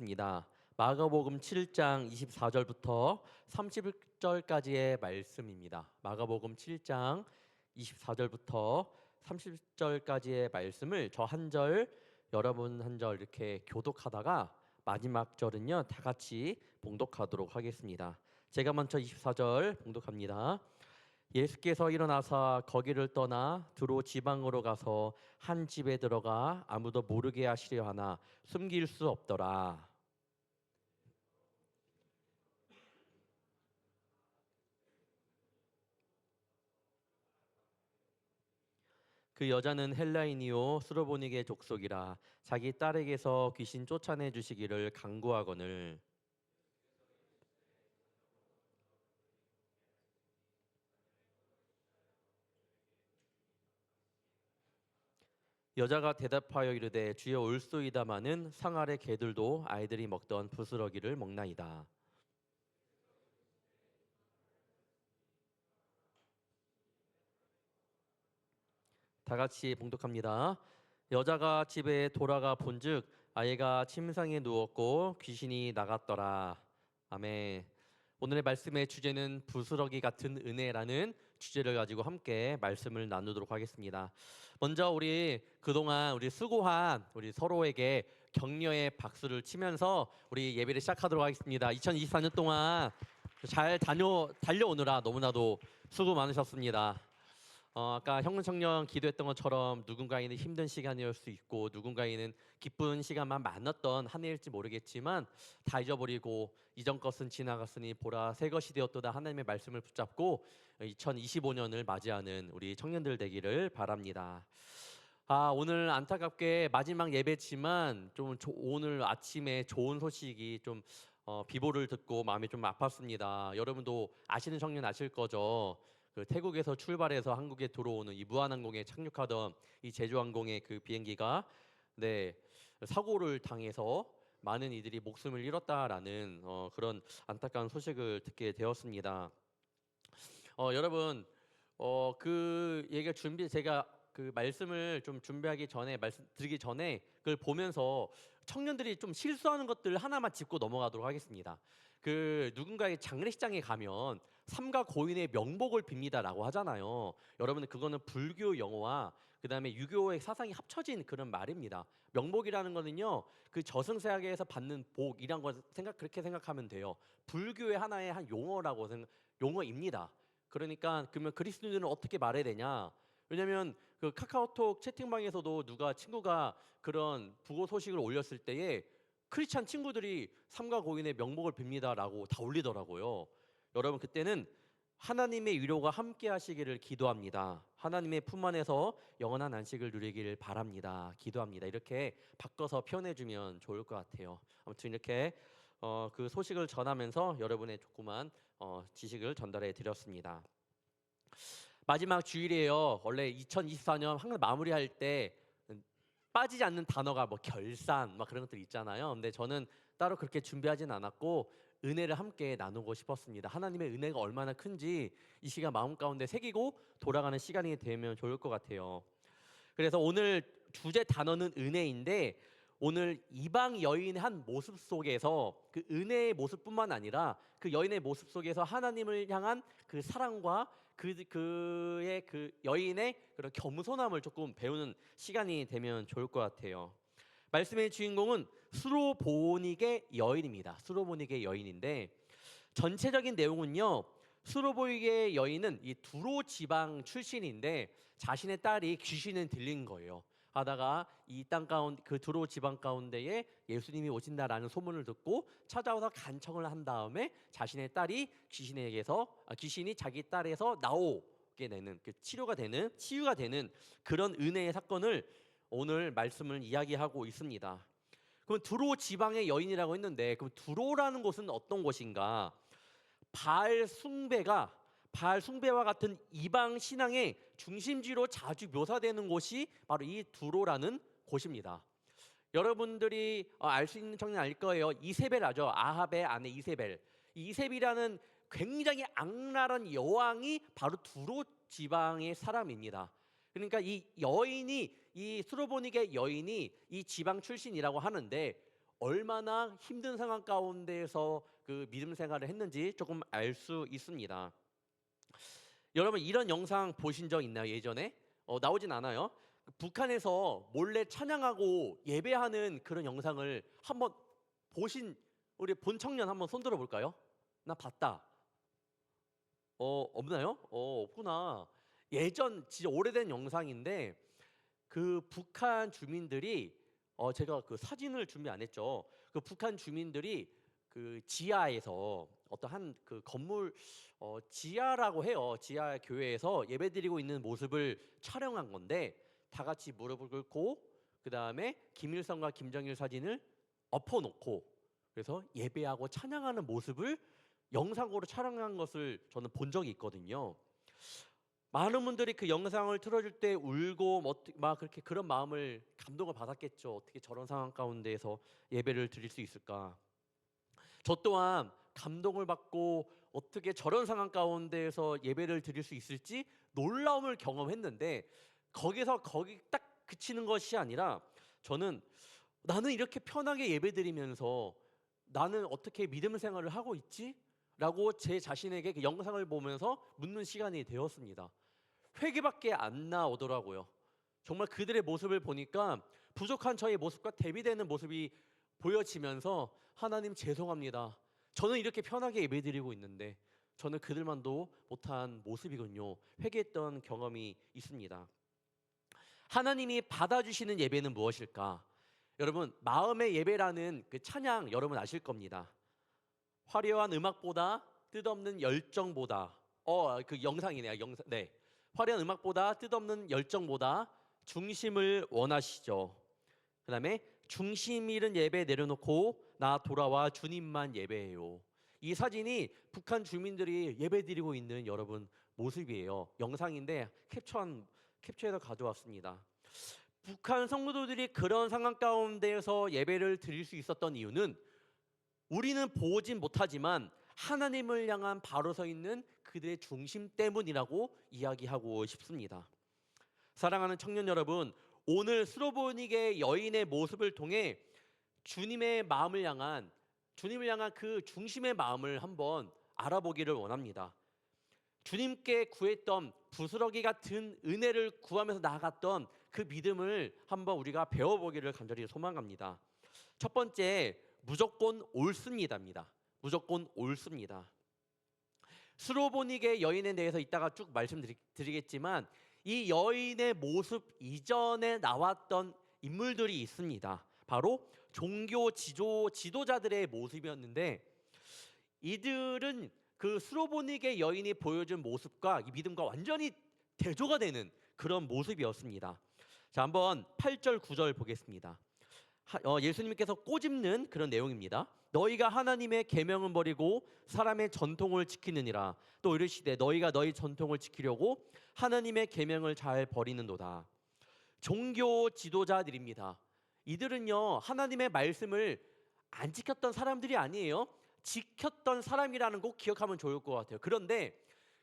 입니다. 마가복음 7장 24절부터 30절까지의 말씀입니다. 마가복음 7장 24절부터 30절까지의 말씀을 저 한 절, 여러분 한 절 이렇게 교독하다가 마지막 절은요 다 같이 봉독하도록 하겠습니다. 제가 먼저 24절 봉독합니다. 예수께서 일어나사 거기를 떠나 두로 지방으로 가서 한 집에 들어가 아무도 모르게 하시려 하나 숨길 수 없더라. 그 여자는 헬라인이요 스로보닉의 족속이라 자기 딸에게서 귀신 쫓아내 주시기를 간구하거늘 여자가 대답하여 이르되 주여 올소이다마는 상 아래 개들도 아이들이 먹던 부스러기를 먹나이다. 다 같이 봉독합니다. 여자가 집에 돌아가 본즉 아이가 침상에 누웠고 귀신이 나갔더라. 아멘. 오늘의 말씀의 주제는 부스러기 같은 은혜라는 주제를 가지고 함께 말씀을 나누도록 하겠습니다. 먼저 우리 그동안 우리 수고한 우리 서로에게 격려의 박수를 치면서 우리 예배를 시작하도록 하겠습니다. 2024년 동안 잘 달려오느라 너무나도 수고 많으셨습니다. 아까 형문청년 기도했던 것처럼 누군가에는 힘든 시간이었을 수 있고 누군가에는 기쁜 시간만 많았던 한 해일지 모르겠지만 다 잊어버리고 이전 것은 지나갔으니 보라 새 것이 되었도다 하나님의 말씀을 붙잡고 2025년을 맞이하는 우리 청년들 되기를 바랍니다. 오늘 안타깝게 마지막 예배지만 좀 오늘 아침에 좋은 소식이 좀 비보를 듣고 마음이 좀 아팠습니다. 여러분도 아시는 청년 아실 거죠. 그 태국에서 출발해서 한국에 들어오는 이 무한항공에 착륙하던 이 제주항공의 그 비행기가 사고를 당해서 많은 이들이 목숨을 잃었다라는 그런 안타까운 소식을 듣게 되었습니다. 여러분 그 얘기가 제가 그 말씀을 좀 준비하기 전에 말씀 드리기 전에 그걸 보면서 청년들이 좀 실수하는 것들 하나만 짚고 넘어가도록 하겠습니다. 그 누군가의 장례식장에 가면 삼가 고인의 명복을 빕니다라고 하잖아요. 여러분 그거는 불교 용어와 그다음에 유교의 사상이 합쳐진 그런 말입니다. 명복이라는 거는요 그 저승사계에서 받는 복이란 거 그렇게 생각하면 돼요. 불교의 하나의 한 용어입니다. 그러니까 그러면 그리스도인들은 어떻게 말해야 되냐? 왜냐면 그 카카오톡 채팅방에서도 누가 친구가 그런 부고 소식을 올렸을 때에 크리스찬 친구들이 삼가 고인의 명복을 빕니다라고 다 올리더라고요. 여러분 그때는 하나님의 위로가 함께 하시기를 기도합니다. 하나님의 품 안에서 영원한 안식을 누리기를 바랍니다. 기도합니다. 이렇게 바꿔서 표현해 주면 좋을 것 같아요. 아무튼 이렇게 그 소식을 전하면서 여러분의 조그만 지식을 전달해 드렸습니다. 마지막 주일이에요. 원래 2024년 항상 마무리할 때 빠지지 않는 단어가 뭐 결산 막 그런 것들 있잖아요. 근데 저는 따로 그렇게 준비하진 않았고 은혜를 함께 나누고 싶었습니다. 하나님의 은혜가 얼마나 큰지 이 시간 마음 가운데 새기고 돌아가는 시간이 되면 좋을 것 같아요. 그래서 오늘 주제 단어는 은혜인데 오늘 이방 여인의 한 모습 속에서 그 은혜의 모습뿐만 아니라 그 여인의 모습 속에서 하나님을 향한 그 사랑과 그의 그 여인의 그런 겸손함을 조금 배우는 시간이 되면 좋을 것 같아요. 말씀의 주인공은 수로보닉의 여인입니다. 수로보닉의 여인인데 전체적인 내용은요. 수로보닉의 여인은 이 두로 지방 출신인데 자신의 딸이 귀신에 들린 거예요. 하다가 이 땅 가운데 그 두로 지방 가운데에 예수님이 오신다라는 소문을 듣고 찾아와서 간청을 한 다음에 자신의 딸이 귀신이 자기 딸에서 나오게 되는 그 치유가 되는 그런 은혜의 사건을 오늘 말씀을 이야기하고 있습니다. 그럼 두로 지방의 여인이라고 했는데 그럼 두로라는 곳은 어떤 곳인가? 바알 숭배와 같은 이방 신앙의 중심지로 자주 묘사되는 곳이 바로 이 두로라는 곳입니다. 여러분들이 알 수 있는 청년 알 거예요. 이세벨 아죠? 아합의 아내 이세벨. 이세벨이라는 굉장히 악랄한 여왕이 바로 두로 지방의 사람입니다. 그러니까 이 수로보닉의 여인이 이 지방 출신이라고 하는데 얼마나 힘든 상황 가운데에서 그 믿음 생활을 했는지 조금 알 수 있습니다. 여러분 이런 영상 보신 적 있나요? 예전에 나오진 않아요. 북한에서 몰래 찬양하고 예배하는 그런 영상을 한번 보신 우리 본 청년 한번 손 들어 볼까요? 나 봤다. 없나요? 없구나. 예전 진짜 오래된 영상인데 그 북한 주민들이 제가 그 사진을 준비 안 했죠. 그 북한 주민들이 그 지하에서 어떤 한 그 건물 지하라고 해요. 지하 교회에서 예배드리고 있는 모습을 촬영한 건데 다 같이 무릎을 꿇고 그다음에 김일성과 김정일 사진을 엎어놓고 그래서 예배하고 찬양하는 모습을 영상으로 촬영한 것을 저는 본 적이 있거든요. 많은 분들이 그 영상을 틀어줄 때 울고 막 그렇게 그런 마음을 감동을 받았겠죠. 어떻게 저런 상황 가운데에서 예배를 드릴 수 있을까? 저 또한 감동을 받고 어떻게 저런 상황 가운데에서 예배를 드릴 수 있을지 놀라움을 경험했는데 거기 딱 그치는 것이 아니라 저는 나는 이렇게 편하게 예배드리면서 나는 어떻게 믿음 생활을 하고 있지? 라고 제 자신에게 그 영상을 보면서 묻는 시간이 되었습니다. 회개밖에 안 나오더라고요. 정말 그들의 모습을 보니까 부족한 저의 모습과 대비되는 모습이 보여지면서 하나님 죄송합니다. 저는 이렇게 편하게 예배드리고 있는데 저는 그들만도 못한 모습이군요. 회개했던 경험이 있습니다. 하나님이 받아주시는 예배는 무엇일까? 여러분 마음의 예배라는 그 찬양 여러분 아실 겁니다. 화려한 음악보다 뜻없는 열정보다 그 영상이네요. 영상 네. 화려한 음악보다 뜻없는 열정보다 중심을 원하시죠. 그다음에 중심 잃은 예배 내려놓고 나 돌아와 주님만 예배해요. 이 사진이 북한 주민들이 예배드리고 있는 여러분 모습이에요. 영상인데 캡처해서 가져왔습니다. 북한 성도들이 그런 상황 가운데에서 예배를 드릴 수 있었던 이유는 우리는 보진 못하지만 하나님을 향한 바로 서 있는 그들의 중심 때문이라고 이야기하고 싶습니다. 사랑하는 청년 여러분, 오늘 스로보닉의 여인의 모습을 통해 주님을 향한 그 중심의 마음을 한번 알아보기를 원합니다. 주님께 구했던 부스러기 같은 은혜를 구하면서 나아갔던 그 믿음을 한번 우리가 배워보기를 간절히 소망합니다. 첫 번째, 무조건 옳습니다입니다. 무조건 옳습니다. 스로보닉의 여인에 대해서 이따가 쭉 말씀드리겠지만 이 여인의 모습 이전에 나왔던 인물들이 있습니다. 바로 종교 지도자들의 모습이었는데 이들은 그 스로보닉의 여인이 보여준 모습과 이 믿음과 완전히 대조가 되는 그런 모습이었습니다. 자, 한번 8절 9절 보겠습니다. 예수님께서 꼬집는 그런 내용입니다. 너희가 하나님의 계명은 버리고 사람의 전통을 지키느니라. 또 이르시되 너희가 너희 전통을 지키려고 하나님의 계명을 잘 버리는도다. 종교 지도자들입니다. 이들은요 하나님의 말씀을 안 지켰던 사람들이 아니에요. 지켰던 사람이라는 거 기억하면 좋을 것 같아요. 그런데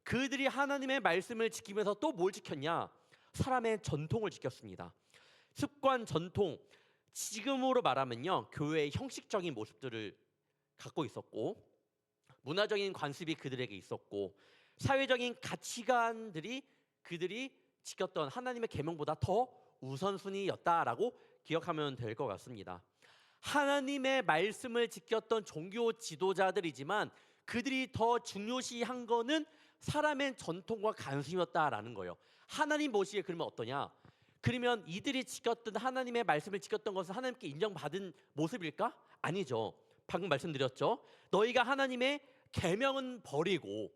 그들이 하나님의 말씀을 지키면서 또 뭘 지켰냐? 사람의 전통을 지켰습니다. 습관, 전통. 지금으로 말하면요 교회의 형식적인 모습들을 갖고 있었고 문화적인 관습이 그들에게 있었고 사회적인 가치관들이 그들이 지켰던 하나님의 계명보다 더 우선순위였다라고 기억하면 될 것 같습니다. 하나님의 말씀을 지켰던 종교 지도자들이지만 그들이 더 중요시한 거는 사람의 전통과 관습이었다라는 거예요. 하나님 보시기에 그러면 어떠냐? 그러면 이들이 지켰던 하나님의 말씀을 지켰던 것은 하나님께 인정받은 모습일까? 아니죠. 방금 말씀드렸죠. 너희가 하나님의 계명은 버리고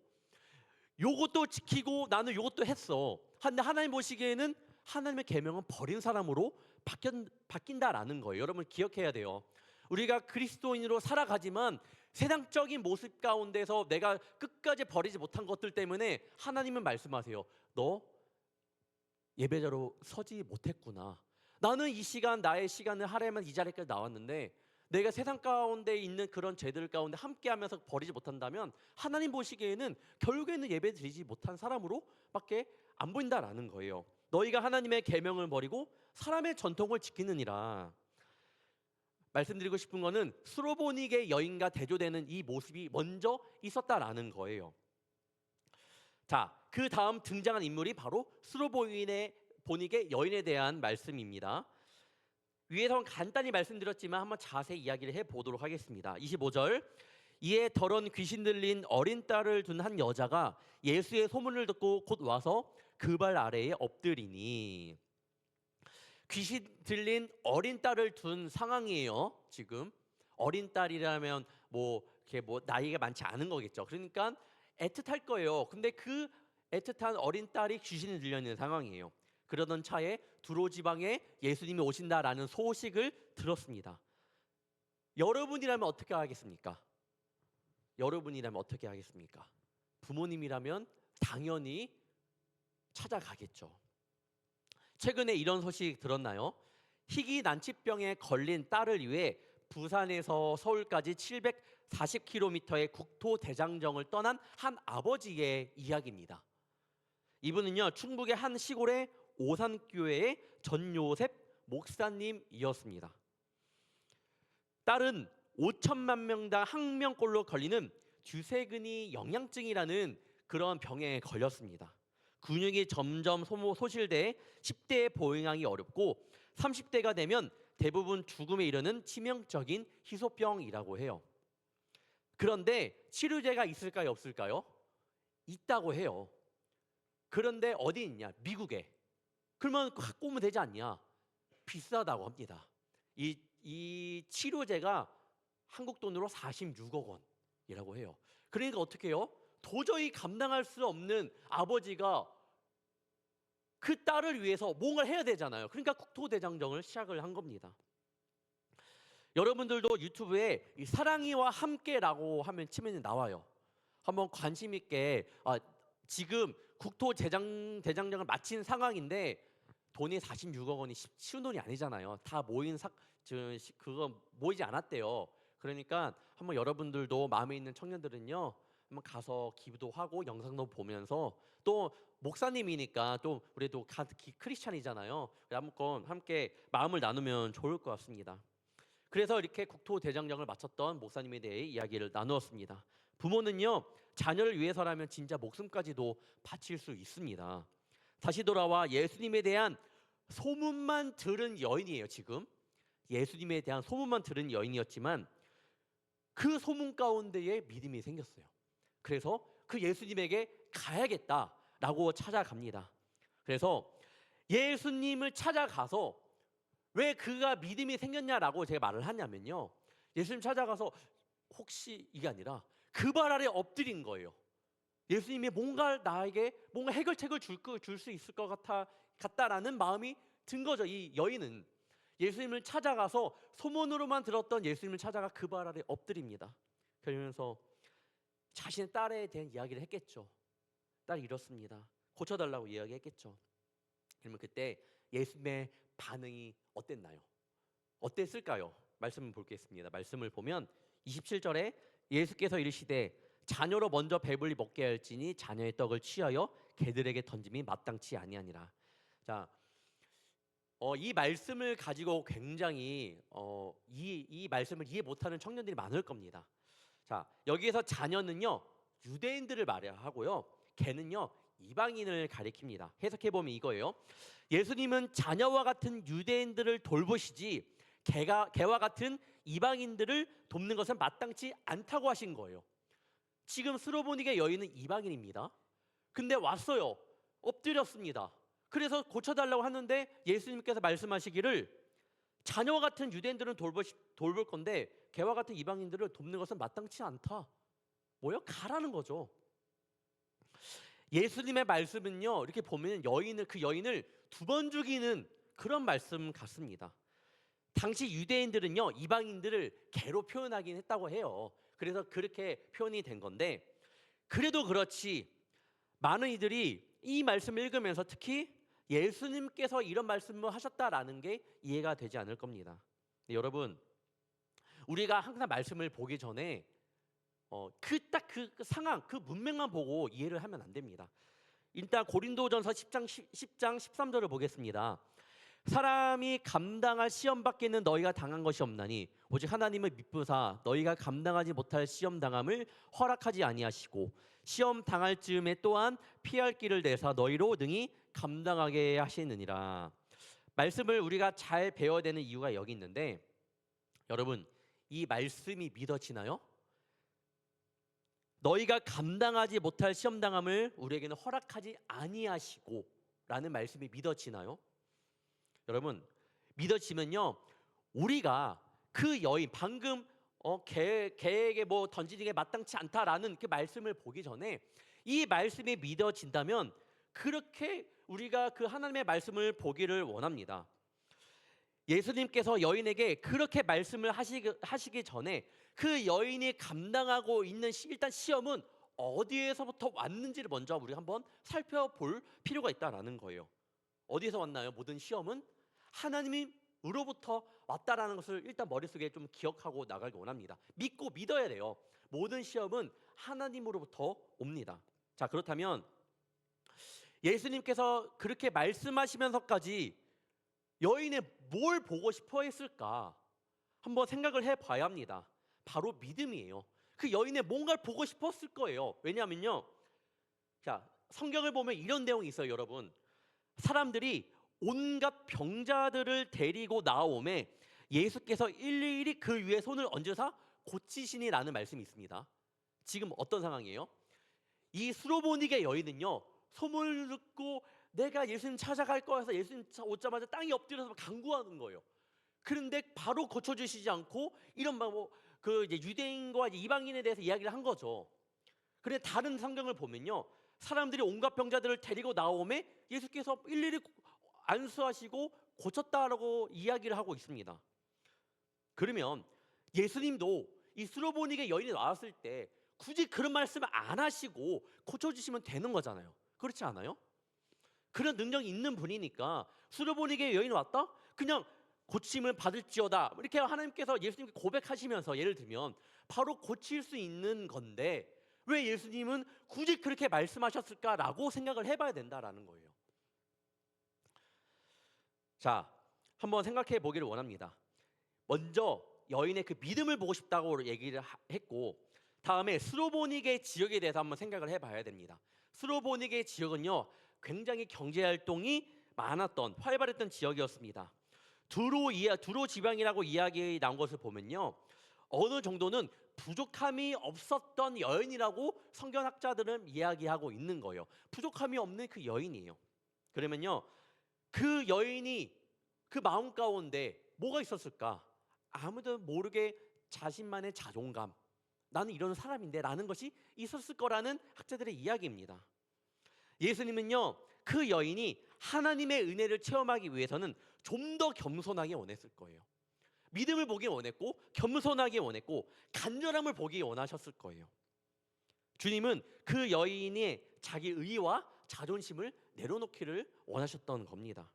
요것도 지키고 나는 요것도 했어. 근데 하나님 보시기에는 하나님의 계명은 버린 사람으로 바뀐다라는 거예요. 여러분 기억해야 돼요. 우리가 그리스도인으로 살아가지만 세상적인 모습 가운데서 내가 끝까지 버리지 못한 것들 때문에 하나님은 말씀하세요. 너 예배자로 서지 못했구나. 나는 이 시간 나의 시간을 하려면 이 자리까지 나왔는데 내가 세상 가운데 있는 그런 죄들 가운데 함께하면서 버리지 못한다면 하나님 보시기에는 결국에는 예배 드리지 못한 사람으로밖에 안 보인다라는 거예요. 너희가 하나님의 계명을 버리고 사람의 전통을 지키느니라. 말씀드리고 싶은 거는 수로보닉의 여인과 대조되는 이 모습이 먼저 있었다라는 거예요. 자, 그 다음 등장한 인물이 바로 수로보닉의 여인에 대한 말씀입니다. 위에서 간단히 말씀드렸지만 한번 자세히 이야기를 해보도록 하겠습니다. 25절, 이에 더러운 귀신 들린 어린 딸을 둔 한 여자가 예수의 소문을 듣고 곧 와서 그 발 아래에 엎드리니. 귀신 들린 어린 딸을 둔 상황이에요. 지금 어린 딸이라면 이렇게 나이가 많지 않은 거겠죠. 그러니까 애틋할 거예요. 근데 그 애틋한 어린 딸이 귀신이 들려 있는 상황이에요. 그러던 차에 두로 지방에 예수님이 오신다라는 소식을 들었습니다. 여러분이라면 어떻게 하겠습니까? 여러분이라면 어떻게 하겠습니까? 부모님이라면 당연히 찾아가겠죠. 최근에 이런 소식 들었나요? 희귀 난치병에 걸린 딸을 위해 부산에서 서울까지 740km의 국토 대장정을 떠난 한 아버지의 이야기입니다. 이분은요, 충북의 한 시골의 오산교회의 전요셉 목사님이었습니다. 딸은 5천만 명당 한 명꼴로 걸리는 듀세그니 영양증이라는 그런 병에 걸렸습니다. 근육이 점점 소실돼 10대에 보행하기 어렵고 30대가 되면 대부분 죽음에 이르는 치명적인 희소병이라고 해요. 그런데 치료제가 있을까요, 없을까요? 있다고 해요. 그런데 어디 있냐? 미국에. 그러면 갖고 오면 되지 않냐? 비싸다고 합니다. 이 치료제가 한국 돈으로 46억 원이라고 해요. 그러니까 어떻게 해요? 도저히 감당할 수 없는 아버지가 그 딸을 위해서 뭔가를 해야 되잖아요. 그러니까 국토대장정을 시작을 한 겁니다. 여러분들도 유튜브에 이 사랑이와 함께라고 하면 치면 나와요. 한번 관심 있게 지금 국토대장정을 마친 상황인데 돈이 46억 원이 쉬운 돈이 아니잖아요. 다 그거 모이지 않았대요. 그러니까 한번 여러분들도 마음에 있는 청년들은요, 한번 가서 기도도 하고 영상도 보면서, 또 목사님이니까 또 우리도 크리스찬이잖아요. 한번 함께 마음을 나누면 좋을 것 같습니다. 그래서 이렇게 국토대장정을 마쳤던 목사님에 대해 이야기를 나누었습니다. 부모는요, 자녀를 위해서라면 진짜 목숨까지도 바칠 수 있습니다. 다시 돌아와 예수님에 대한 소문만 들은 여인이에요. 지금 예수님에 대한 소문만 들은 여인이었지만 그 소문 가운데에 믿음이 생겼어요. 그래서 그 예수님에게 가야겠다라고 찾아갑니다. 그래서 예수님을 찾아가서 왜 그가 믿음이 생겼냐라고 제가 말을 하냐면요, 예수님 찾아가서 혹시 이게 아니라 그 발 아래 엎드린 거예요. 예수님이 나에게 뭔가 해결책을 줄 수 있을 것 같다라는 마음이 든 거죠. 이 여인은 예수님을 찾아가서 소문으로만 들었던 예수님을 찾아가 그 발 아래 엎드립니다. 그러면서 자신의 딸에 대한 이야기를 했겠죠. 딸이 이렇습니다. 고쳐달라고 이야기했겠죠. 그러면 그때 예수님의 반응이 어땠나요? 어땠을까요? 말씀을 보겠습니다. 말씀을 보면 27절에 예수께서 이르시되 자녀로 먼저 배불리 먹게 할지니 자녀의 떡을 취하여 개들에게 던짐이 마땅치 아니하니라. 자, 이 말씀을 가지고 굉장히 이 말씀을 이해 못하는 청년들이 많을 겁니다. 자, 여기에서 자녀는요, 유대인들을 말하고요, 개는요, 이방인을 가리킵니다. 해석해 보면 이거예요. 예수님은 자녀와 같은 유대인들을 돌보시지 개와 같은 이방인들을 돕는 것은 마땅치 않다고 하신 거예요. 지금 스로보닉의 여인은 이방인입니다. 근데 왔어요. 엎드렸습니다. 그래서 고쳐달라고 하는데 예수님께서 말씀하시기를 자녀와 같은 유대인들은 돌볼 건데 개와 같은 이방인들을 돕는 것은 마땅치 않다. 뭐요? 가라는 거죠. 예수님의 말씀은요, 이렇게 보면 그 여인을 2번 죽이는 그런 말씀 같습니다. 당시 유대인들은요, 이방인들을 개로 표현하긴 했다고 해요. 그래서 그렇게 표현이 된 건데, 그래도 그렇지 많은 이들이 이 말씀을 읽으면서 특히 예수님께서 이런 말씀을 하셨다라는 게 이해가 되지 않을 겁니다. 여러분, 우리가 항상 말씀을 보기 전에 그 상황, 그 문맥만 보고 이해를 하면 안 됩니다. 일단 고린도전서 10장 13절을 보겠습니다. 사람이 감당할 시험 밖에는 너희가 당한 것이 없나니 오직 하나님을 믿부사 너희가 감당하지 못할 시험 당함을 허락하지 아니하시고 시험 당할 즈음에 또한 피할 길을 내사 너희로 능히 감당하게 하시느니라. 말씀을 우리가 잘 배워야 되는 이유가 여기 있는데, 여러분, 이 말씀이 믿어지나요? 너희가 감당하지 못할 시험 당함을 우리에게는 허락하지 아니하시고 라는 말씀이 믿어지나요? 여러분, 믿어지면요, 우리가 그 여인, 방금 개에게 뭐 던지는 게 마땅치 않다라는 그 말씀을 보기 전에 이 말씀이 믿어진다면 그렇게 우리가 그 하나님의 말씀을 보기를 원합니다. 예수님께서 여인에게 그렇게 말씀을 하시기 전에 그 여인이 감당하고 있는 일단 시험은 어디에서부터 왔는지를 먼저 우리 한번 살펴볼 필요가 있다라는 거예요. 어디서 왔나요? 모든 시험은 하나님으로부터 왔다라는 것을 일단 머릿속에 좀 기억하고 나가기 원합니다. 믿고 믿어야 돼요. 모든 시험은 하나님으로부터 옵니다. 자, 그렇다면 예수님께서 그렇게 말씀하시면서까지 여인의 뭘 보고 싶어 했을까? 한번 생각을 해봐야 합니다. 바로 믿음이에요. 그 여인의 뭔가를 보고 싶었을 거예요. 왜냐하면요, 자, 성경을 보면 이런 내용이 있어요, 여러분. 사람들이 온갖 병자들을 데리고 나오매 예수께서 일일이 그 위에 손을 얹으사 고치시니라는 말씀이 있습니다. 지금 어떤 상황이에요? 이 수로보니게 여인은요, 소문을 듣고 내가 예수님 찾아갈 거여서 예수님 오자마자 땅에 엎드려서 간구하는 거예요. 그런데 바로 고쳐주시지 않고 이런 그 이제 유대인과 이방인에 대해서 이야기를 한 거죠. 그런데 다른 성경을 보면요, 사람들이 온갖 병자들을 데리고 나오매 예수께서 일일이 안수하시고 고쳤다라고 이야기를 하고 있습니다. 그러면 예수님도 이 수로보니게 여인이 나왔을 때 굳이 그런 말씀을 안 하시고 고쳐주시면 되는 거잖아요. 그렇지 않아요? 그런 능력이 있는 분이니까 수로보니게 여인이 왔다? 그냥 고침을 받을지어다 이렇게 하나님께서 예수님께 고백하시면서 예를 들면 바로 고칠 수 있는 건데 왜 예수님은 굳이 그렇게 말씀하셨을까라고 생각을 해봐야 된다라는 거예요. 자, 한번 생각해 보기를 원합니다. 먼저 여인의 그 믿음을 보고 싶다고 얘기를 했고, 다음에 스로보니게 지역에 대해서 한번 생각을 해봐야 됩니다. 스로보니게 지역은요, 굉장히 경제 활동이 많았던 활발했던 지역이었습니다. 두로 지방이라고 이야기 나온 것을 보면요, 어느 정도는 부족함이 없었던 여인이라고 성경학자들은 이야기하고 있는 거예요. 부족함이 없는 그 여인이에요. 그러면요, 그 여인이 그 마음 가운데 뭐가 있었을까? 아무도 모르게 자신만의 자존감, 나는 이런 사람인데 라는 것이 있었을 거라는 학자들의 이야기입니다. 예수님은요, 그 여인이 하나님의 은혜를 체험하기 위해서는 좀 더 겸손하게 원했을 거예요. 믿음을 보기 원했고 겸손하게 원했고 간절함을 보기 원하셨을 거예요. 주님은 그 여인이 자기 의와 자존심을 내려놓기를 원하셨던 겁니다.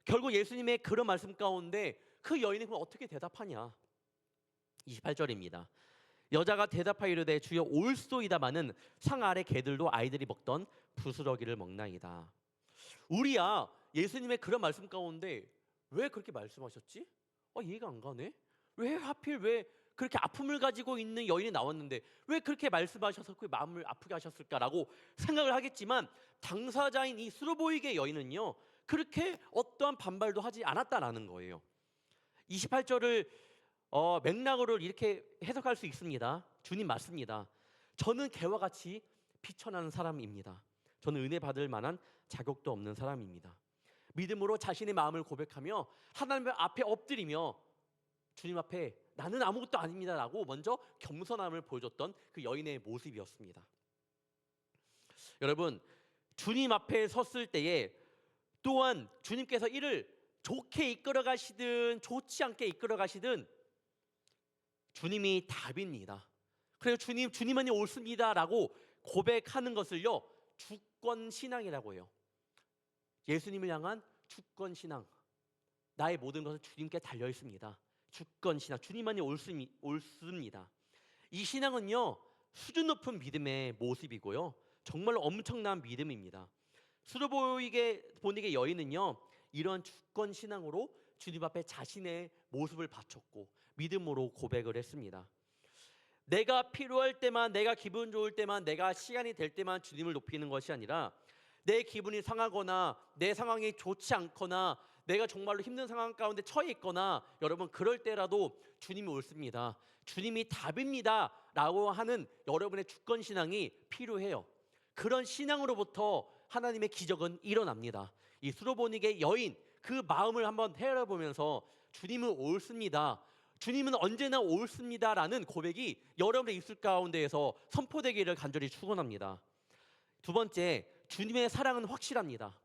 결국 예수님의 그런 말씀 가운데 그 여인은 그럼 어떻게 대답하냐? 28절입니다. 여자가 대답하여 이르되 주여 올소이다마는 상 아래 개들도 아이들이 먹던 부스러기를 먹나이다. 우리야 예수님의 그런 말씀 가운데 왜 그렇게 말씀하셨지? 이해가 안 가네. 왜 하필 왜 그렇게 아픔을 가지고 있는 여인이 나왔는데 왜 그렇게 말씀하셔서 그 마음을 아프게 하셨을까라고 생각을 하겠지만, 당사자인 이 수로보이게 여인은요, 그렇게 어떠한 반발도 하지 않았다라는 거예요. 28절을 맥락으로 이렇게 해석할 수 있습니다. 주님 맞습니다. 저는 개와 같이 피천하는 사람입니다. 저는 은혜 받을 만한 자격도 없는 사람입니다. 믿음으로 자신의 마음을 고백하며 하나님 앞에 엎드리며 주님 앞에 나는 아무것도 아닙니다라고 먼저 겸손함을 보여줬던 그 여인의 모습이었습니다. 여러분, 주님 앞에 섰을 때에 또한 주님께서 이를 좋게 이끌어 가시든 좋지 않게 이끌어 가시든 주님이 답입니다. 그래서 주님만이 옳습니다라고 고백하는 것을요, 주권 신앙이라고 해요. 예수님을 향한 주권 신앙. 나의 모든 것은 주님께 달려 있습니다. 주권 신앙. 주님만이 옳습니다. 이 신앙은요, 수준 높은 믿음의 모습이고요, 정말로 엄청난 믿음입니다. 수로보니게 여인은요, 이런 주권 신앙으로 주님 앞에 자신의 모습을 바쳤고 믿음으로 고백을 했습니다. 내가 필요할 때만, 내가 기분 좋을 때만, 내가 시간이 될 때만 주님을 높이는 것이 아니라 내 기분이 상하거나 내 상황이 좋지 않거나 내가 정말로 힘든 상황 가운데 처해 있거나 여러분 그럴 때라도 주님이 옳습니다, 주님이 답입니다 라고 하는 여러분의 주권 신앙이 필요해요. 그런 신앙으로부터 하나님의 기적은 일어납니다. 이 수로보닉의 여인 그 마음을 한번 헤아려보면서 주님은 옳습니다, 주님은 언제나 옳습니다라는 고백이 여러분의 입술 가운데에서 선포되기를 간절히 축원합니다. 두 번째, 주님의 사랑은 확실합니다.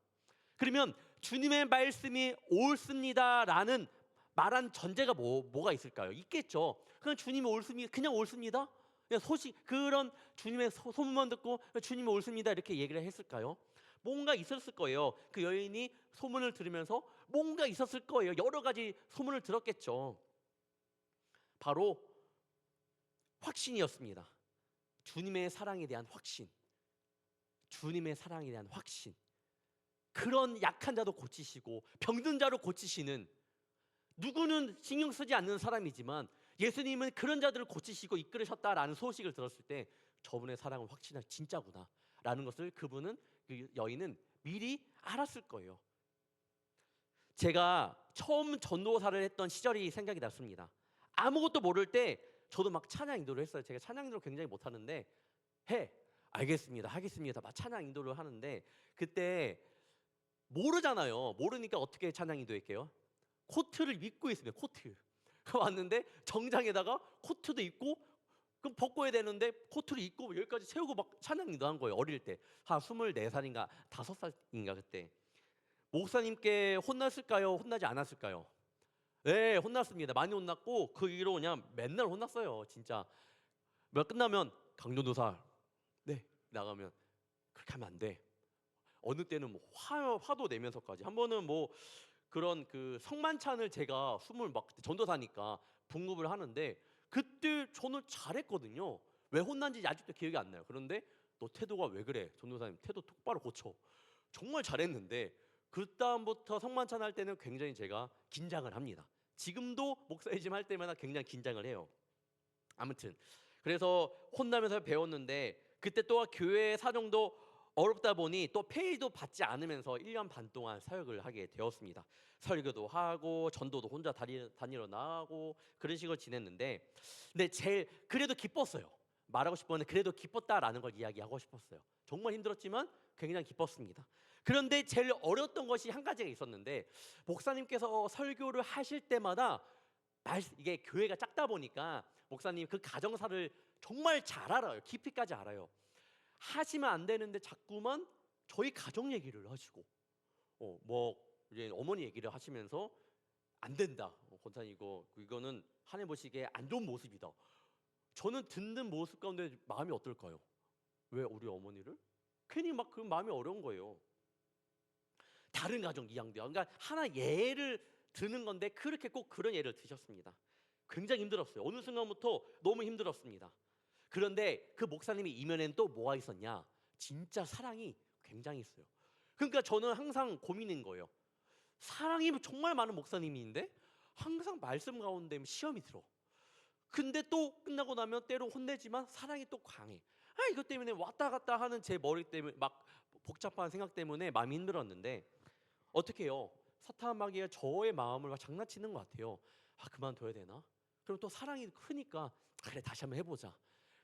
그러면 주님의 말씀이 옳습니다라는 말한 전제가 뭐가 있을까요? 있겠죠. 그냥 주님이 옳습니다, 그냥 옳습니다, 그냥 소식, 그런 주님의 소문만 듣고 주님이 옳습니다 이렇게 얘기를 했을까요? 뭔가 있었을 거예요. 그 여인이 소문을 들으면서 뭔가 있었을 거예요. 여러 가지 소문을 들었겠죠. 바로 확신이었습니다. 주님의 사랑에 대한 확신, 주님의 사랑에 대한 확신. 그런 약한 자도 고치시고 병든 자로 고치시는, 누구는 신경 쓰지 않는 사람이지만 예수님은 그런 자들을 고치시고 이끌으셨다라는 소식을 들었을 때 저분의 사랑은 확실한 진짜구나 라는 것을 그 여인은 미리 알았을 거예요. 제가 처음 전도사를 했던 시절이 생각이 났습니다. 아무것도 모를 때 저도 막 찬양 인도를 했어요. 제가 찬양 인도를 굉장히 못하는데 알겠습니다, 하겠습니다 막 찬양 인도를 하는데, 그때 모르잖아요. 모르니까 어떻게 찬양 인도할게요? 코트를 입고 있으면 코트 왔는데 정장에다가 코트도 입고 그럼 벗고 해야 되는데 코트를 입고 여기까지 세우고 막 찬양 인도한 거예요. 어릴 때 한 24살인가 5살인가 그때. 목사님께 혼났을까요? 혼나지 않았을까요? 네, 혼났습니다. 많이 혼났고 그 이후로 그냥 맨날 혼났어요. 진짜 끝나면 강전도사 네 나가면 그렇게 하면 안 돼. 어느 때는 뭐 화도 내면서까지, 한 번은 뭐 그런 그 성만찬을 제가 막 전도사니까 분급을 하는데 그때 저는 잘했거든요. 왜 혼난지 아직도 기억이 안 나요. 그런데 너 태도가 왜 그래? 전도사님 태도 똑바로 고쳐. 정말 잘했는데 그 다음부터 성만찬 할 때는 굉장히 제가 긴장을 합니다. 지금도 목사이즘 할 때마다 굉장히 긴장을 해요. 아무튼 그래서 혼나면서 배웠는데 그때 또 교회 사정도 어렵다 보니 또 페이도 받지 않으면서 1년 반 동안 사역을 하게 되었습니다. 설교도 하고 전도도 혼자 다니러 나가고 그런 식으로 지냈는데, 근데 제일 그래도 기뻤어요. 말하고 싶었는데 그래도 기뻤다라는 걸 이야기하고 싶었어요. 정말 힘들었지만 굉장히 기뻤습니다. 그런데 제일 어려웠던 것이 한 가지가 있었는데, 목사님께서 설교를 하실 때마다 이게 교회가 작다 보니까 목사님 그 가정사를 정말 잘 알아요. 깊이까지 알아요. 하시면 안 되는데 자꾸만 저희 가정 얘기를 하시고 뭐 이제 어머니 얘기를 하시면서 안 된다, 권사님 이거는 하나님 보시기에 안 좋은 모습이다. 저는 듣는 모습 가운데 마음이 어떨까요? 왜 우리 어머니를? 괜히 막 그 마음이 어려운 거예요. 다른 가정 이양돼요. 그러니까 하나 예를 드는 건데 그렇게 꼭 그런 예를 드셨습니다. 굉장히 힘들었어요. 어느 순간부터 너무 힘들었습니다. 그런데 그 목사님의 이면에는 또 뭐가 있었냐? 진짜 사랑이 굉장히 있어요. 그러니까 저는 항상 고민인 거예요. 사랑이 정말 많은 목사님인데 항상 말씀 가운데 시험이 들어. 근데 또 끝나고 나면 때로 혼내지만 사랑이 또 강해. 이것 때문에 왔다 갔다 하는 제 머리 때문에 막 복잡한 생각 때문에 마음이 힘들었는데 어떻게 해요? 사탄 마귀가 저의 마음을 막 장난치는 것 같아요. 그만둬야 되나? 그럼 또 사랑이 크니까 그래 다시 한번 해보자.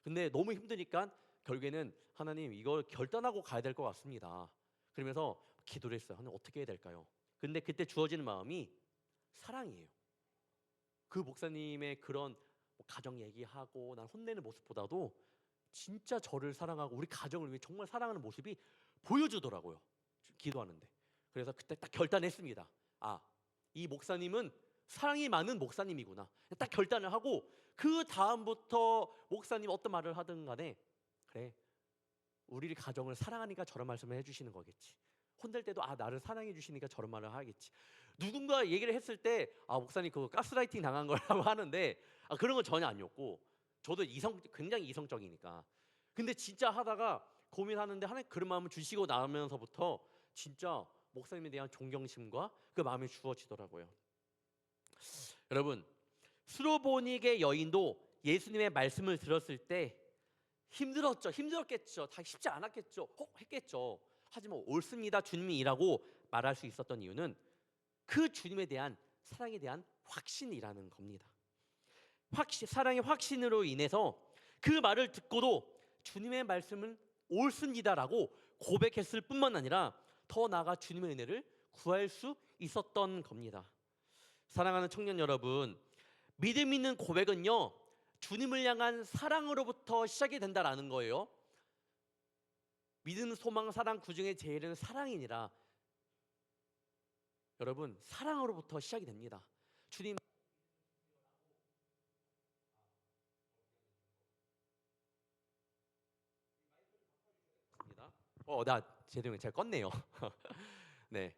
근데 너무 힘드니까 결국에는 하나님 이걸 결단하고 가야 될 것 같습니다. 그러면서 기도를 했어요. 하나님 어떻게 해야 될까요? 근데 그때 주어지는 마음이 사랑이에요. 그 목사님의 그런 가정 얘기하고 난 혼내는 모습보다도 진짜 저를 사랑하고 우리 가정을 위해 정말 사랑하는 모습이 보여주더라고요. 기도하는데. 그래서 그때 딱 결단했습니다. 이 목사님은 사랑이 많은 목사님이구나. 딱 결단을 하고 그 다음부터 목사님 어떤 말을 하든 간에 그래 우리 가정을 사랑하니까 저런 말씀을 해주시는 거겠지. 혼낼 때도 나를 사랑해 주시니까 저런 말을 하겠지. 누군가 얘기를 했을 때 목사님 그거 가스라이팅 당한 거라고 하는데 그런 건 전혀 아니었고 저도 굉장히 이성적이니까. 근데 진짜 하다가 고민하는데 하나님 그런 마음을 주시고 나면서부터 진짜 목사님에 대한 존경심과 그 마음이 주어지더라고요. 여러분 스로보닉의 여인도 예수님의 말씀을 들었을 때 힘들었겠죠. 다 쉽지 않았겠죠. 했겠죠. 하지만 옳습니다, 주님이라고 말할 수 있었던 이유는 그 주님에 대한 사랑에 대한 확신이라는 겁니다. 사랑의 확신으로 인해서 그 말을 듣고도 주님의 말씀은 옳습니다라고 고백했을 뿐만 아니라 더 나아가 주님의 은혜를 구할 수 있었던 겁니다. 사랑하는 청년 여러분, 믿음 있는 고백은요, 주님을 향한 사랑으로부터 시작이 된다라는 거예요. 믿음, 소망, 사랑, 그 중에 제일은 사랑이니라. 여러분, 사랑으로부터 시작이 됩니다. 주님, 나 제대로 잘 껐네요. 네,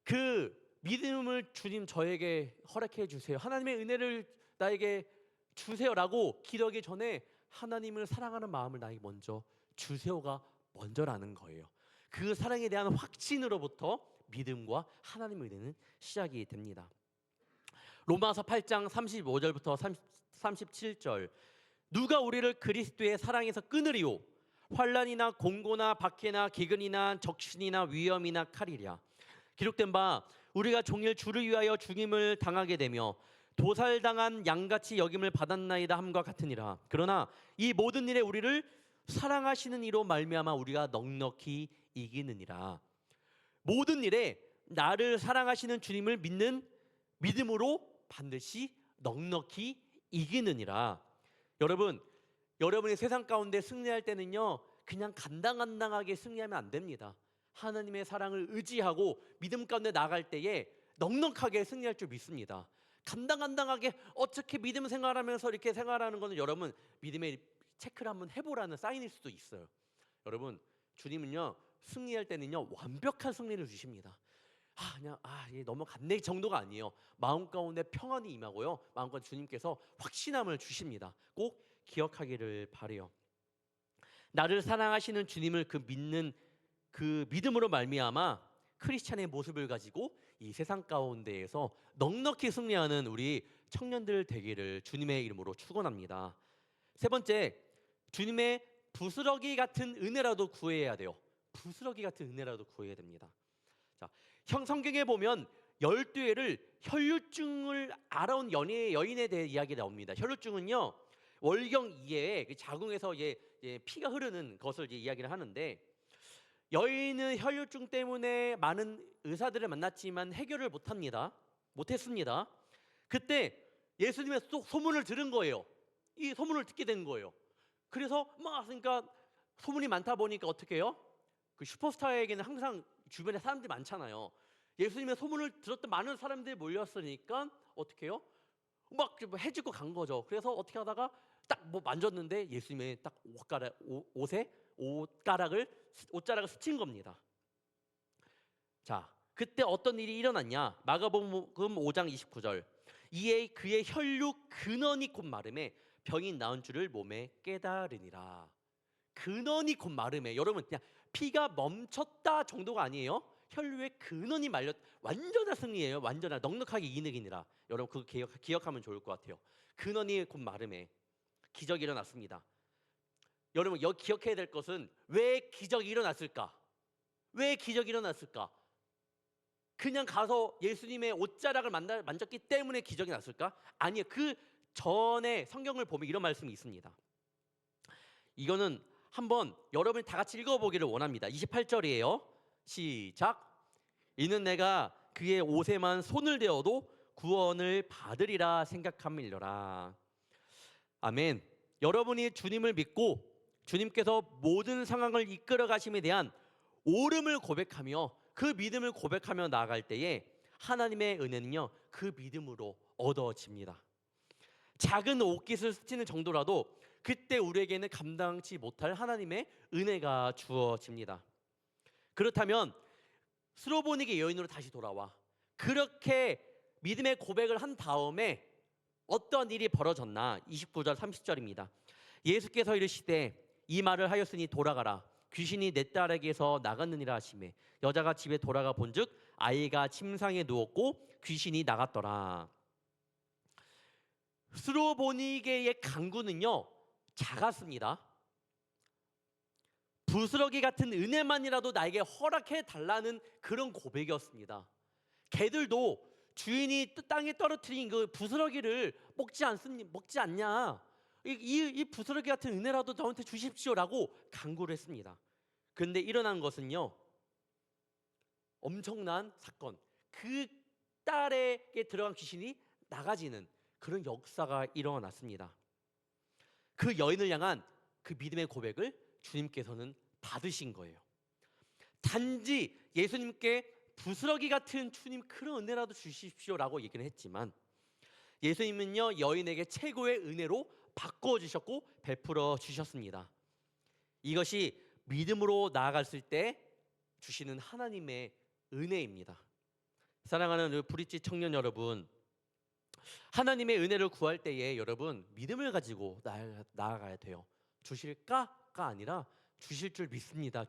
그 믿음을 주님 저에게 허락해 주세요. 하나님의 은혜를 나에게 주세요라고 기도하기 전에 하나님을 사랑하는 마음을 나에게 먼저 주세요가 먼저라는 거예요. 그 사랑에 대한 확신으로부터 믿음과 하나님의 은혜는 시작이 됩니다. 로마서 8장 35절부터 37절, 누가 우리를 그리스도의 사랑에서 끊으리요? 환난이나 공고나 박해나 기근이나 적신이나 위험이나 칼이랴. 기록된 바 우리가 종일 주를 위하여 죽임을 당하게 되며 도살당한 양같이 여김을 받았나이다 함과 같으니라. 그러나 이 모든 일에 우리를 사랑하시는 이로 말미암아 우리가 넉넉히 이기느니라. 모든 일에 나를 사랑하시는 주님을 믿는 믿음으로 반드시 넉넉히 이기느니라. 여러분, 여러분이 세상 가운데 승리할 때는요, 그냥 간당간당하게 승리하면 안 됩니다. 하나님의 사랑을 의지하고 믿음 가운데 나갈 때에 넉넉하게 승리할 줄 믿습니다. 간당간당하게 어떻게 믿음 생활하면서 이렇게 생활하는 것은 여러분 믿음의 체크를 한번 해보라는 사인일 수도 있어요. 여러분, 주님은요, 승리할 때는요 완벽한 승리를 주십니다. 이게 넘어갔네 정도가 아니에요. 마음 가운데 평안이 임하고요, 마음 가운데 주님께서 확신함을 주십니다. 꼭 기억하기를 바라요. 나를 사랑하시는 주님을 믿는 그 믿음으로 말미암아 크리스찬의 모습을 가지고 이 세상 가운데에서 넉넉히 승리하는 우리 청년들 되기를 주님의 이름으로 축원합니다. 세 번째, 주님의 부스러기 같은 은혜라도 구해야 돼요. 부스러기 같은 은혜라도 구해야 됩니다. 자, 성경에 보면 12회를 혈류증을 알아온 여인에 대해 이야기가 나옵니다. 혈류증은요, 월경 이외에 자궁에서 피가 흐르는 것을 이야기를 하는데, 여인은 혈류증 때문에 많은 의사들을 만났지만 해결을 못했습니다. 그때 예수님의 소문을 들은 거예요. 이 소문을 듣게 된 거예요. 그래서 그러니까 소문이 많다 보니까 어떻게 해요? 그 슈퍼스타에게는 항상 주변에 사람들이 많잖아요. 예수님의 소문을 들었던 많은 사람들이 몰렸으니까 어떻게 해요? 막 해지고 간 거죠. 그래서 어떻게 하다가 딱 만졌는데 예수님의 딱 옷자락을 스친 겁니다. 자, 그때 어떤 일이 일어났냐? 마가복음 5장 29절. 이에 그의 혈류 근원이 곧 마름에 병이 나은 줄을 몸에 깨달으니라. 근원이 곧 마름에, 여러분 그냥 피가 멈췄다 정도가 아니에요. 혈류의 근원이 완전한 승리예요. 완전한 넉넉하게 이기느니라. 여러분 그거 기억하면 좋을 것 같아요. 근원이 곧 마름에 기적이 일어났습니다. 여러분 여기 기억해야 될 것은 왜 기적이 일어났을까? 왜 기적이 일어났을까? 그냥 가서 예수님의 옷자락을 만졌기 때문에 기적이 났을까? 아니에요. 그 전에 성경을 보면 이런 말씀이 있습니다. 이거는 한번 여러분이 다 같이 읽어보기를 원합니다. 28절이에요. 시작. 이는 내가 그의 옷에만 손을 대어도 구원을 받으리라 생각함이로라. 아멘. 여러분이 주님을 믿고 주님께서 모든 상황을 이끌어 가심에 대한 옳음을 고백하며 그 믿음을 고백하며 나아갈 때에 하나님의 은혜는요, 그 믿음으로 얻어집니다. 작은 옷깃을 스치는 정도라도 그때 우리에게는 감당치 못할 하나님의 은혜가 주어집니다. 그렇다면 스로보닉의 여인으로 다시 돌아와 그렇게 믿음의 고백을 한 다음에 어떤 일이 벌어졌나? 29절 30절입니다. 예수께서 이르시되 이 말을 하였으니 돌아가라. 귀신이 내 딸에게서 나갔느니라 하시매 여자가 집에 돌아가 본즉 아이가 침상에 누웠고 귀신이 나갔더라. 스로보니게의 간구는요 작았습니다. 부스러기 같은 은혜만이라도 나에게 허락해 달라는 그런 고백이었습니다. 개들도 주인이 땅에 떨어뜨린 그 부스러기를 먹지 않냐, 이 부스러기 같은 은혜라도 저한테 주십시오라고 간구를 했습니다. 그런데 일어난 것은요 엄청난 사건, 그 딸에게 들어간 귀신이 나가지는 그런 역사가 일어났습니다. 그 여인을 향한 그 믿음의 고백을 주님께서는 받으신 거예요. 단지 예수님께 부스러기 같은 주님 그런 은혜라도 주십시오라고 얘기는 했지만, 예수님은요 여인에게 최고의 은혜로 바꿔 주셨고 베풀어 주셨습니다. 이것이 믿음으로 나아갔을 때 주시는 하나님의 은혜입니다. 사랑하는 브릿지 청년 여러분, 하나님의 은혜를 구할 때에 여러분 믿음을 가지고 나아가야 돼요. 주실까가 아니라 주실 줄 믿습니다.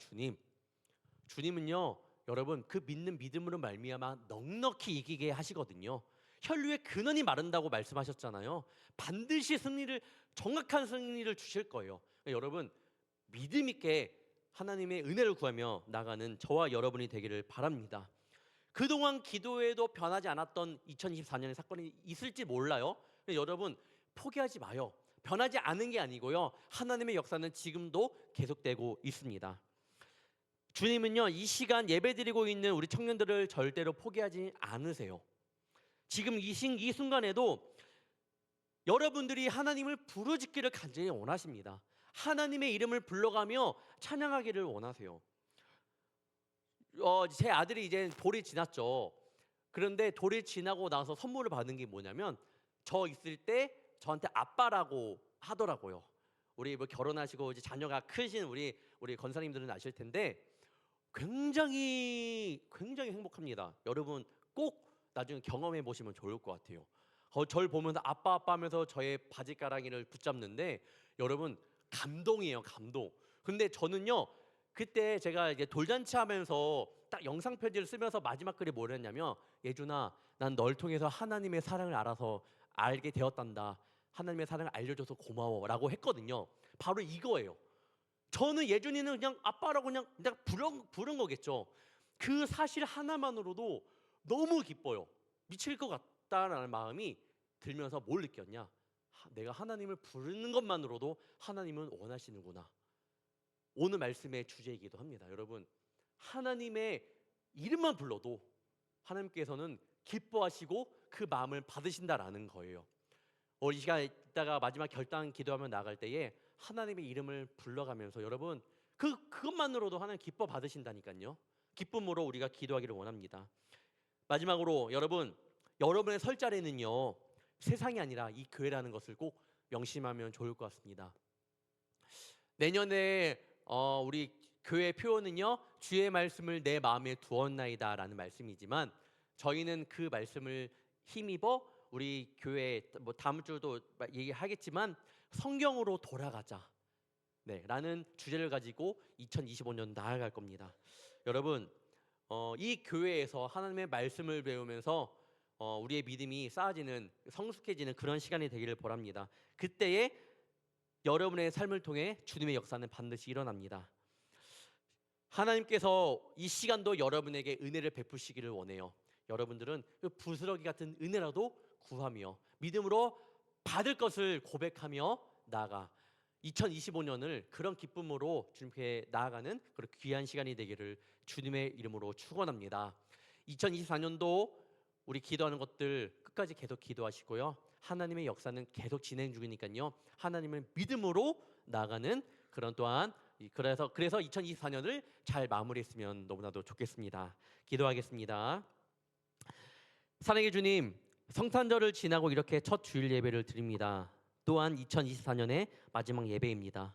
주님은요 여러분 그 믿는 믿음으로 말미암아 넉넉히 이기게 하시거든요. 혈류의 근원이 마른다고 말씀하셨잖아요. 반드시 정확한 승리를 주실 거예요. 여러분 믿음 있게 하나님의 은혜를 구하며 나가는 저와 여러분이 되기를 바랍니다. 그동안 기도에도 변하지 않았던 2024년의 사건이 있을지 몰라요. 여러분 포기하지 마요. 변하지 않은 게 아니고요, 하나님의 역사는 지금도 계속되고 있습니다. 주님은요 이 시간 예배드리고 있는 우리 청년들을 절대로 포기하지 않으세요. 지금 이 순간에도 여러분들이 하나님을 부르짖기를 간절히 원하십니다. 하나님의 이름을 불러가며 찬양하기를 원하세요. 제 아들이 이제 돌이 지났죠. 그런데 돌이 지나고 나서 선물을 받은 게 뭐냐면, 저 있을 때 저한테 아빠라고 하더라고요. 우리 뭐 결혼하시고 이제 자녀가 크신 우리 권사님들은 아실 텐데 굉장히 행복합니다. 여러분 꼭 나중에 경험해 보시면 좋을 것 같아요. 저를 보면서 아빠 하면서 저의 바지가랑이를 붙잡는데 여러분 감동이에요, 감동. 근데 저는요 그때 제가 이제 돌잔치 하면서 딱 영상 편지를 쓰면서 마지막 글이 뭐랬냐면, 예준아 난 널 통해서 하나님의 사랑을 알게 되었단다. 하나님의 사랑을 알려줘서 고마워 라고 했거든요. 바로 이거예요. 저는 예준이는 그냥 아빠라고 그냥 부른 거겠죠. 그 사실 하나만으로도 너무 기뻐요. 미칠 것 같다라는 마음이 들면서 뭘 느꼈냐, 내가 하나님을 부르는 것만으로도 하나님은 원하시는구나. 오늘 말씀의 주제이기도 합니다. 여러분 하나님의 이름만 불러도 하나님께서는 기뻐하시고 그 마음을 받으신다라는 거예요. 이 시간 이따가 마지막 결단 기도하며 나갈 때에 하나님의 이름을 불러가면서 여러분 그것만으로도 하나님 기뻐 받으신다니까요. 기쁨으로 우리가 기도하기를 원합니다. 마지막으로 여러분의 설 자리는요 세상이 아니라 이 교회라는 것을 꼭 명심하면 좋을 것 같습니다. 내년에 우리 교회 표어는요 주의 말씀을 내 마음에 두었나이다 라는 말씀이지만, 저희는 그 말씀을 힘입어 우리 교회 뭐 다음 주도 얘기하겠지만 성경으로 돌아가자 라는 주제를 가지고 2025년 나아갈 겁니다. 여러분 이 교회에서 하나님의 말씀을 배우면서 우리의 믿음이 쌓아지는, 성숙해지는 그런 시간이 되기를 바랍니다. 그때에 여러분의 삶을 통해 주님의 역사는 반드시 일어납니다. 하나님께서 이 시간도 여러분에게 은혜를 베푸시기를 원해요. 여러분들은 그 부스러기 같은 은혜라도 구하며 믿음으로 받을 것을 고백하며 나아가 2025년을 그런 기쁨으로 주님께 나아가는 그런 귀한 시간이 되기를 주님의 이름으로 축원합니다. 2024년도 우리 기도하는 것들 끝까지 계속 기도하시고요. 하나님의 역사는 계속 진행 중이니까요. 하나님을 믿음으로 나아가는 그런 또한 그래서 2024년을 잘 마무리했으면 너무나도 좋겠습니다. 기도하겠습니다. 사랑의 주님, 성탄절을 지나고 이렇게 첫 주일 예배를 드립니다. 또한 2024년의 마지막 예배입니다.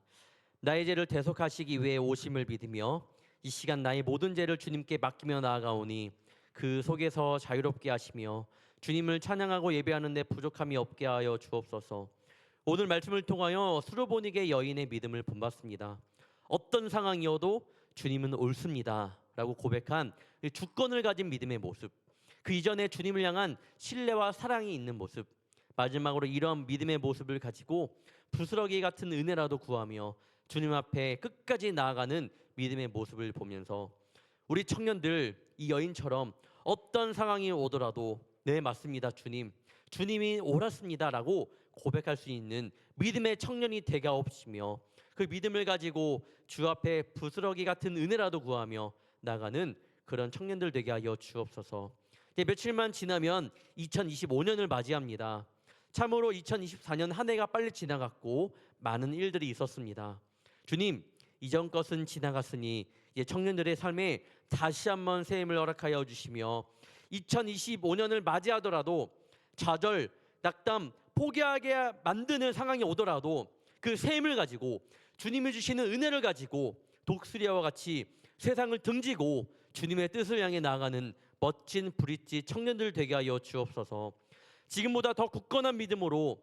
나의 죄를 대속하시기 위해 오심을 믿으며 이 시간 나의 모든 죄를 주님께 맡기며 나아가오니 그 속에서 자유롭게 하시며 주님을 찬양하고 예배하는 데 부족함이 없게 하여 주옵소서. 오늘 말씀을 통하여 수르보니게 여인의 믿음을 본받습니다. 어떤 상황이어도 주님은 옳습니다 라고 고백한 주권을 가진 믿음의 모습, 그 이전에 주님을 향한 신뢰와 사랑이 있는 모습, 마지막으로 이런 믿음의 모습을 가지고 부스러기 같은 은혜라도 구하며 주님 앞에 끝까지 나아가는 믿음의 모습을 보면서 우리 청년들 이 여인처럼 어떤 상황이 오더라도 네 맞습니다 주님, 주님이 옳았습니다라고 고백할 수 있는 믿음의 청년이 되가옵시며 그 믿음을 가지고 주 앞에 부스러기 같은 은혜라도 구하며 나가는 그런 청년들 되게 하여 주옵소서. 이제 며칠만 지나면 2025년을 맞이합니다. 참으로 2024년 한 해가 빨리 지나갔고 많은 일들이 있었습니다. 주님, 이전 것은 지나갔으니 이제 청년들의 삶에 다시 한번 새 힘을 허락하여 주시며 2025년을 맞이하더라도 좌절, 낙담, 포기하게 만드는 상황이 오더라도 그 새 힘을 가지고 주님이 주시는 은혜를 가지고 독수리와 같이 세상을 등지고 주님의 뜻을 향해 나아가는 멋진 브릿지 청년들 되게 하여 주옵소서. 지금보다 더 굳건한 믿음으로,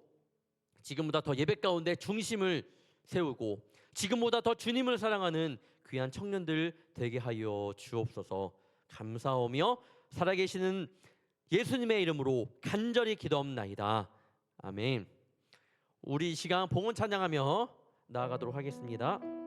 지금보다 더 예배 가운데 중심을 세우고 지금보다 더 주님을 사랑하는 귀한 청년들 되게 하여 주옵소서. 감사하며 살아계시는 예수님의 이름으로 간절히 기도합나이다. 아멘. 우리 이 시간 봉헌 찬양하며 나아가도록 하겠습니다.